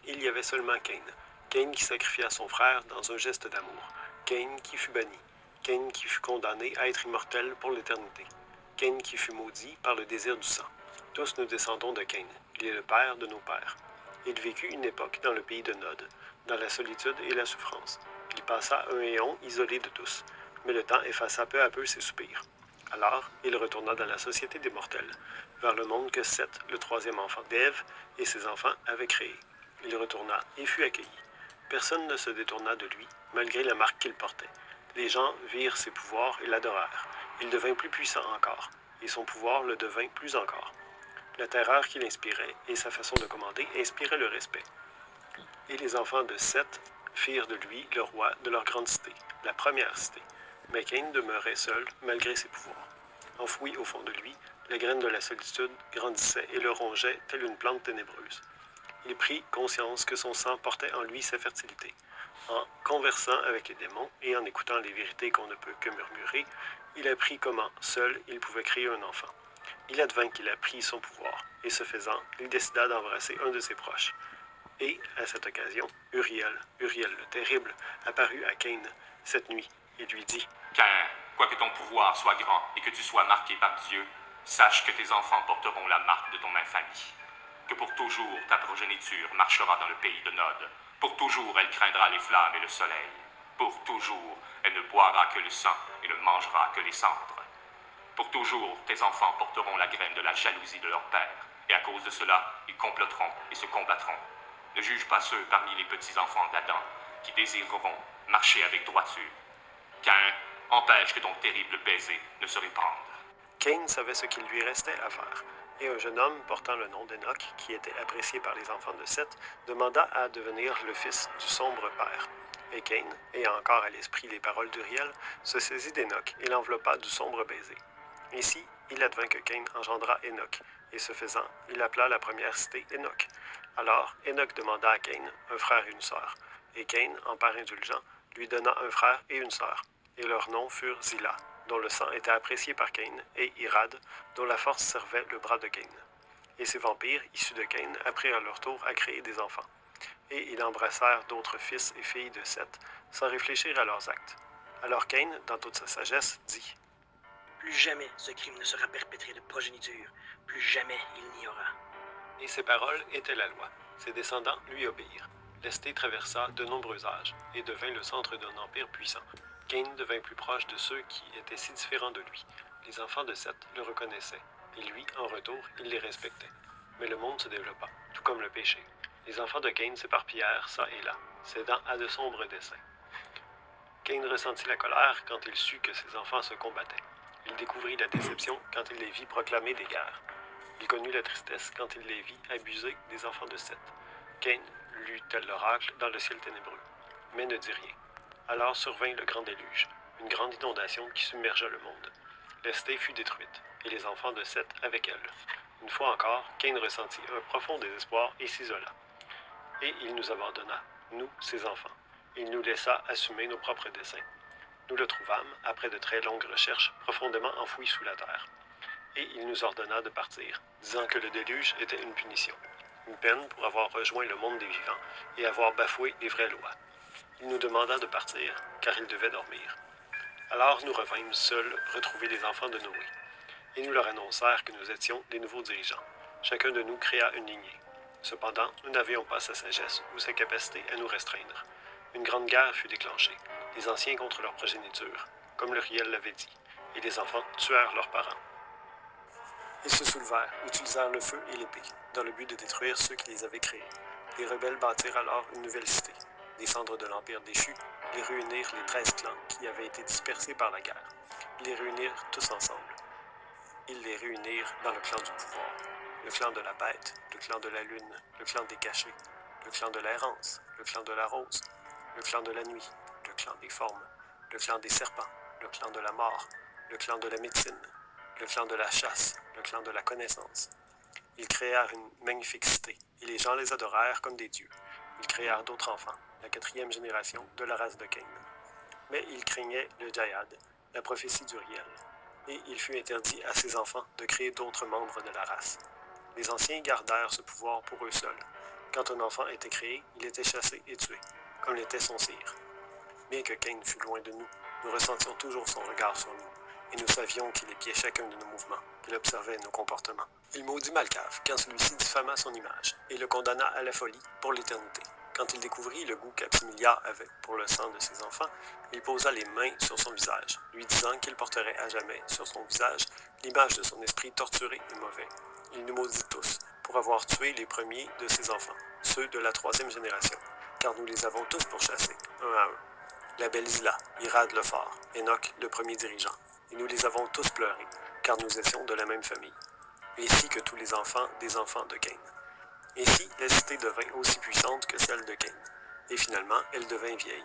Il y avait seulement Cain. Cain qui sacrifia son frère dans un geste d'amour. Cain qui fut banni. Cain qui fut condamné à être immortel pour l'éternité. Cain qui fut maudit par le désir du sang. Tous nous descendons de Cain. Il est le père de nos pères. Il vécut une époque dans le pays de Nod, dans la solitude et la souffrance. Il passa un éon isolé de tous, mais le temps effaça peu à peu ses soupirs. Alors, il retourna dans la société des mortels, vers le monde que Seth, le troisième enfant d'Ève, et ses enfants avaient créé. Il retourna et fut accueilli. Personne ne se détourna de lui, malgré la marque qu'il portait. Les gens virent ses pouvoirs et l'adorèrent. Il devint plus puissant encore, et son pouvoir le devint plus encore. La terreur qu'il inspirait et sa façon de commander inspiraient le respect. Et les enfants de Seth firent de lui le roi de leur grande cité, la première cité. Mais Cain demeurait seul malgré ses pouvoirs. Enfoui au fond de lui, la graine de la solitude grandissait et le rongeait telle une plante ténébreuse. Il prit conscience que son sang portait en lui sa fertilité. En conversant avec les démons et en écoutant les vérités qu'on ne peut que murmurer, il apprit comment, seul, il pouvait créer un enfant. Il advint qu'il apprit son pouvoir, et ce faisant, il décida d'embrasser un de ses proches. Et, à cette occasion, Uriel le terrible, apparut à Cain cette nuit et lui dit « Cain, quoique ton pouvoir soit grand et que tu sois marqué par Dieu, sache que tes enfants porteront la marque de ton infamie. Que pour toujours ta progéniture marchera dans le pays de Nod. Pour toujours elle craindra les flammes et le soleil. Pour toujours elle ne boira que le sang et ne mangera que les cendres. Pour toujours tes enfants porteront la graine de la jalousie de leur père, et à cause de cela ils comploteront et se combattront. Ne juge pas ceux parmi les petits-enfants d'Adam qui désireront marcher avec droiture. Cain, empêche que ton terrible baiser ne se répande. » Cain savait ce qu'il lui restait à faire, et un jeune homme portant le nom d'Enoch, qui était apprécié par les enfants de Seth, demanda à devenir le fils du sombre père. Et Cain, ayant encore à l'esprit les paroles d'Uriel, se saisit d'Enoch et l'enveloppa du sombre baiser. Ainsi, il advint que Cain engendra Enoch, et ce faisant, il appela la première cité Enoch. Alors, Enoch demanda à Cain un frère et une sœur, et Cain, en père indulgent, lui donna un frère et une sœur, et leurs noms furent Zilla, dont le sang était apprécié par Cain, et Irad, dont la force servait le bras de Cain. Et ces vampires, issus de Cain, apprirent à leur tour à créer des enfants. Et ils embrassèrent d'autres fils et filles de Seth, sans réfléchir à leurs actes. Alors Cain, dans toute sa sagesse, dit « Plus jamais ce crime ne sera perpétré de progéniture, plus jamais il n'y aura. » Et ces paroles étaient la loi. Ses descendants lui obéirent. Lesté traversa de nombreux âges, et devint le centre d'un empire puissant. Cain devint plus proche de ceux qui étaient si différents de lui. Les enfants de Seth le reconnaissaient, et lui, en retour, il les respectait. Mais le monde se développa, tout comme le péché. Les enfants de Cain s'éparpillèrent çà et là, cédant à de sombres desseins. Cain ressentit la colère quand il sut que ses enfants se combattaient. Il découvrit la déception quand il les vit proclamer des guerres. Il connut la tristesse quand il les vit abuser des enfants de Seth. Cain lut tel l'oracle dans le ciel ténébreux, mais ne dit rien. Alors survint le grand déluge, une grande inondation qui submergea le monde. Lesté fut détruite, et les enfants de Seth avec elle. Une fois encore, Cain ressentit un profond désespoir et s'isola. Et il nous abandonna, nous, ses enfants. Il nous laissa assumer nos propres desseins. Nous le trouvâmes, après de très longues recherches, profondément enfoui sous la terre. Et il nous ordonna de partir, disant que le déluge était une punition, une peine pour avoir rejoint le monde des vivants et avoir bafoué les vraies lois. Il nous demanda de partir, car il devait dormir. Alors nous revînmes seuls retrouver les enfants de Noé. Et nous leur annoncèrent que nous étions les nouveaux dirigeants. Chacun de nous créa une lignée. Cependant, nous n'avions pas sa sagesse ou sa capacité à nous restreindre. Une grande guerre fut déclenchée, les anciens contre leur progéniture, comme Uriel l'avait dit, et les enfants tuèrent leurs parents. Ils se soulevèrent, utilisèrent le feu et l'épée, dans le but de détruire ceux qui les avaient créés. Les rebelles bâtirent alors une nouvelle cité. Des cendres de l'Empire déchu, ils réunirent les 13 clans qui avaient été dispersés par la guerre. Ils les réunirent tous ensemble. Ils les réunirent dans le clan du pouvoir, le clan de la bête, le clan de la lune, le clan des cachets, le clan de l'errance, le clan de la rose, le clan de la nuit, le clan des formes, le clan des serpents, le clan de la mort, le clan de la médecine, le clan de la chasse, le clan de la connaissance. Ils créèrent une magnifique cité, et les gens les adorèrent comme des dieux. Ils créèrent d'autres enfants, la 4e génération de la race de Cain. Mais ils craignaient le Jayad, la prophétie d'Uriel, et il fut interdit à ses enfants de créer d'autres membres de la race. Les anciens gardèrent ce pouvoir pour eux seuls, Quand un enfant était créé, il était chassé et tué, comme l'était son sire. Bien que Cain fût loin de nous, nous ressentions toujours son regard sur nous, et nous savions qu'il épiait chacun de nos mouvements, qu'il observait nos comportements. Il maudit Malcave quand celui-ci diffama son image, et le condamna à la folie pour l'éternité. Quand il découvrit le goût qu'Aximilia avait pour le sang de ses enfants, il posa les mains sur son visage, lui disant qu'il porterait à jamais sur son visage l'image de son esprit torturé et mauvais. Il nous maudit tous pour avoir tué les premiers de ses enfants, ceux de la 3e génération, car nous les avons tous pourchassés, un à un. La belle Zilla, Irad le fort, Enoch le premier dirigeant, et nous les avons tous pleurés, car nous étions de la même famille, ainsi que tous les enfants des enfants de Cain. Ainsi, la cité devint aussi puissante que celle de Cain, et finalement, elle devint vieille.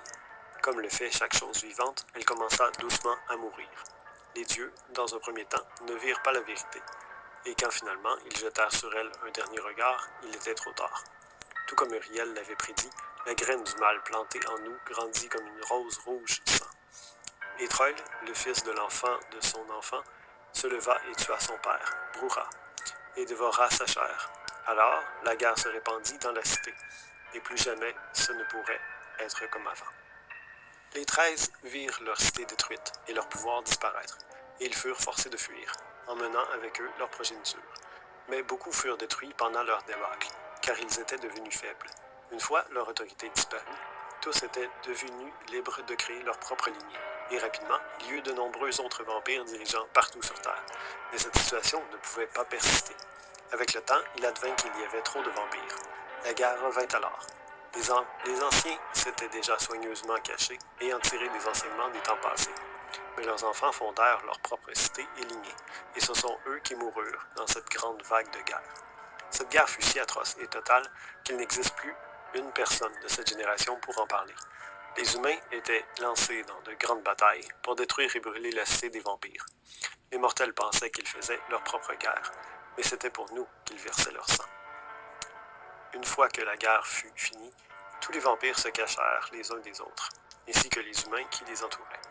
Comme le fait chaque chose vivante, elle commença doucement à mourir. Les dieux, dans un premier temps, ne virent pas la vérité, et quand finalement ils jetèrent sur elle un dernier regard, il était trop tard. Tout comme Uriel l'avait prédit, la graine du mal plantée en nous grandit comme une rose rouge sang. Et Troïl, le fils de l'enfant de son enfant, se leva et tua son père, Brura, et dévora sa chair. Alors, la guerre se répandit dans la cité, et plus jamais ce ne pourrait être comme avant. Les 13 virent leur cité détruite et leur pouvoir disparaître, et ils furent forcés de fuir, emmenant avec eux leur progéniture. Mais beaucoup furent détruits pendant leur débâcle, car ils étaient devenus faibles. Une fois leur autorité disparue, tous étaient devenus libres de créer leur propre lignée, et rapidement, il y eut de nombreux autres vampires dirigeant partout sur Terre. Mais cette situation ne pouvait pas persister. Avec le temps, il advint qu'il y avait trop de vampires. La guerre revint alors. Les anciens s'étaient déjà soigneusement cachés, ayant tiré des enseignements des temps passés. Mais leurs enfants fondèrent leur propre cité et lignée, et ce sont eux qui moururent dans cette grande vague de guerre. Cette guerre fut si atroce et totale qu'il n'existe plus une personne de cette génération pour en parler. Les humains étaient lancés dans de grandes batailles pour détruire et brûler la cité des vampires. Les mortels pensaient qu'ils faisaient leur propre guerre, mais c'était pour nous qu'ils versaient leur sang. Une fois que la guerre fut finie, tous les vampires se cachèrent les uns des autres, ainsi que les humains qui les entouraient.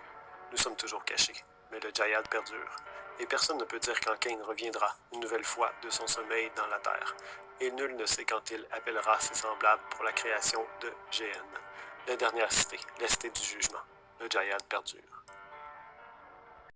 Nous sommes toujours cachés, mais le Djayad perdure, et personne ne peut dire quand Cain reviendra une nouvelle fois de son sommeil dans la terre, et nul ne sait quand il appellera ses semblables pour la création de GN, la dernière cité, la cité du jugement. Le Djayad perdure.